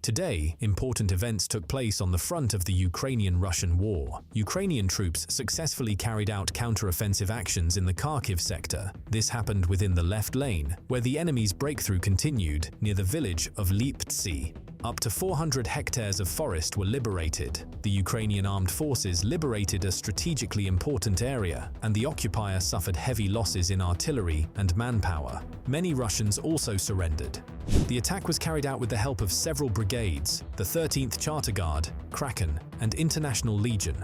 Today, important events took place on the front of the Ukrainian-Russian war. Ukrainian troops successfully carried out counteroffensive actions in the Kharkiv sector. This happened within the left lane, where the enemy's breakthrough continued near the village of Liptsi. Up to 400 hectares of forest were liberated. The Ukrainian Armed Forces liberated a strategically important area, and the occupier suffered heavy losses in artillery and manpower. Many Russians also surrendered. The attack was carried out with the help of several brigades, the 13th Charter Guard, Kraken, and International Legion.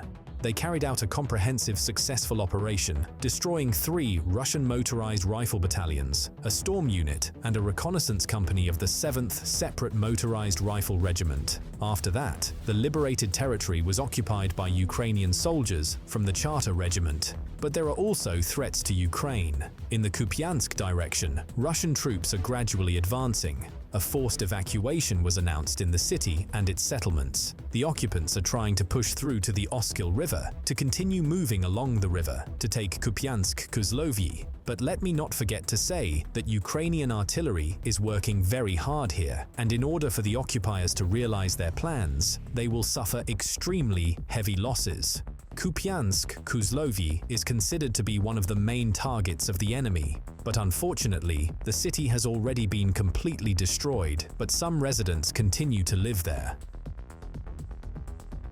They carried out a comprehensive, successful operation, destroying 3 Russian motorized rifle battalions, a storm unit, and a reconnaissance company of the 7th Separate Motorized Rifle Regiment. After that, the liberated territory was occupied by Ukrainian soldiers from the Charter Regiment. But there are also threats to Ukraine. In the Kupiansk direction, Russian troops are gradually advancing. A forced evacuation was announced in the city and its settlements. The occupants are trying to push through to the Oskil River to continue moving along the river to take Kupiansk-Kozlovyi. But let me not forget to say that Ukrainian artillery is working very hard here, and in order for the occupiers to realize their plans, they will suffer extremely heavy losses. Kupiansk-Kozlovyi is considered to be one of the main targets of the enemy, but unfortunately, the city has already been completely destroyed, but some residents continue to live there.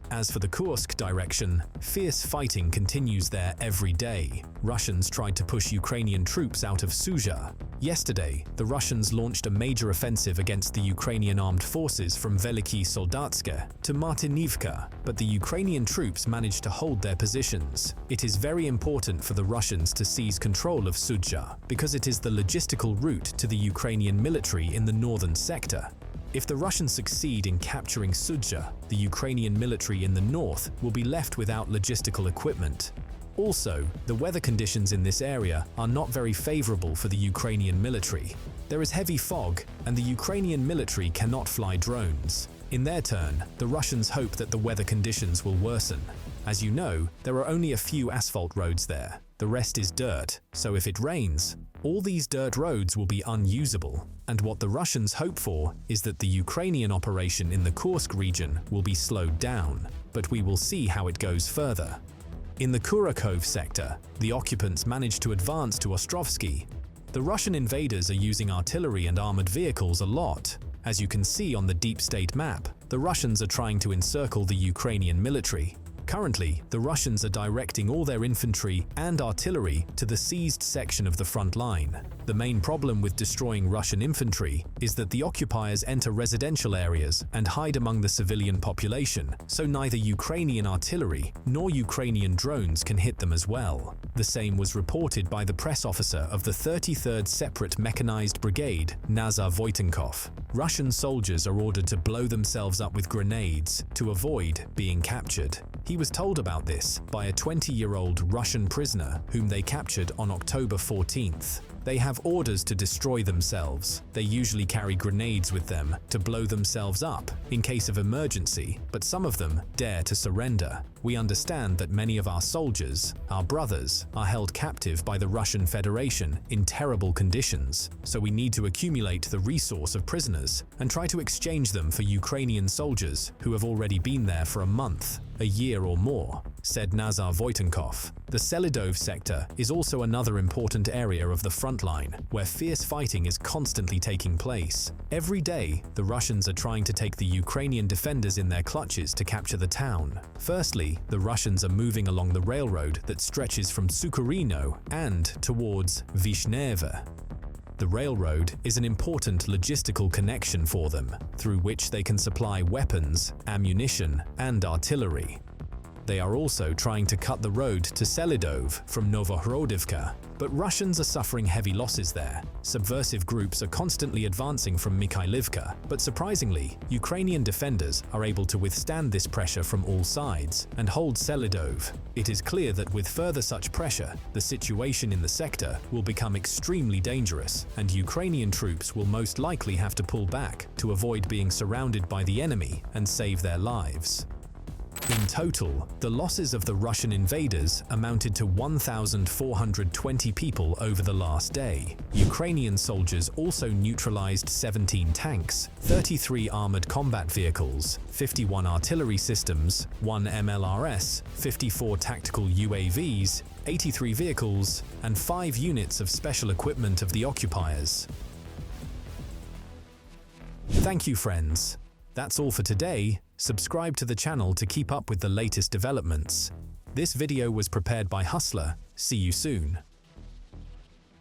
As for the Kursk direction, fierce fighting continues there every day. Russians tried to push Ukrainian troops out of Sudzha. Yesterday, the Russians launched a major offensive against the Ukrainian Armed Forces from Veliki Soldatske to Martinivka, but the Ukrainian troops managed to hold their positions. It is very important for the Russians to seize control of Sudzha, because it is the logistical route to the Ukrainian military in the northern sector. If the Russians succeed in capturing Sudzha, the Ukrainian military in the north will be left without logistical equipment. Also, the weather conditions in this area are not very favorable for the Ukrainian military. There is heavy fog, and the Ukrainian military cannot fly drones. In their turn, the Russians hope that the weather conditions will worsen. As you know, there are only a few asphalt roads there. The rest is dirt, so if it rains, all these dirt roads will be unusable. And what the Russians hope for is that the Ukrainian operation in the Kursk region will be slowed down, but we will see how it goes further. In the Kurakhiv sector, the occupants managed to advance to Ostrovsky. The Russian invaders are using artillery and armored vehicles a lot. As you can see on the deep state map, the Russians are trying to encircle the Ukrainian military. Currently, the Russians are directing all their infantry and artillery to the seized section of the front line. The main problem with destroying Russian infantry is that the occupiers enter residential areas and hide among the civilian population, so neither Ukrainian artillery nor Ukrainian drones can hit them as well. The same was reported by the press officer of the 33rd Separate Mechanized Brigade, Nazar Voitenkov. Russian soldiers are ordered to blow themselves up with grenades to avoid being captured. He was told about this by a 20-year-old Russian prisoner whom they captured on October 14th. They have orders to destroy themselves. They usually carry grenades with them to blow themselves up in case of emergency, but some of them dare to surrender. We understand that many of our soldiers, our brothers, are held captive by the Russian Federation in terrible conditions, so we need to accumulate the resource of prisoners and try to exchange them for Ukrainian soldiers who have already been there for a month, a year or more, said Nazar Voitenkov. The Selidov sector is also another important area of the front line, where fierce fighting is constantly taking place. Every day, the Russians are trying to take the Ukrainian defenders in their clutches to capture the town. Firstly, the Russians are moving along the railroad that stretches from Sukurino and towards Vishneva. The railroad is an important logistical connection for them, through which they can supply weapons, ammunition, and artillery. They are also trying to cut the road to Selidov from Novohrodivka, but Russians are suffering heavy losses there. Subversive groups are constantly advancing from Mikhailivka, but surprisingly, Ukrainian defenders are able to withstand this pressure from all sides and hold Selidov. It is clear that with further such pressure, the situation in the sector will become extremely dangerous, and Ukrainian troops will most likely have to pull back to avoid being surrounded by the enemy and save their lives. In total, the losses of the Russian invaders amounted to 1,420 people over the last day. Ukrainian soldiers also neutralized 17 tanks, 33 armored combat vehicles, 51 artillery systems, 1 MLRS, 54 tactical UAVs, 83 vehicles, and 5 units of special equipment of the occupiers. Thank you, friends. That's all for today. Subscribe to the channel to keep up with the latest developments. This video was prepared by Hustler. See you soon.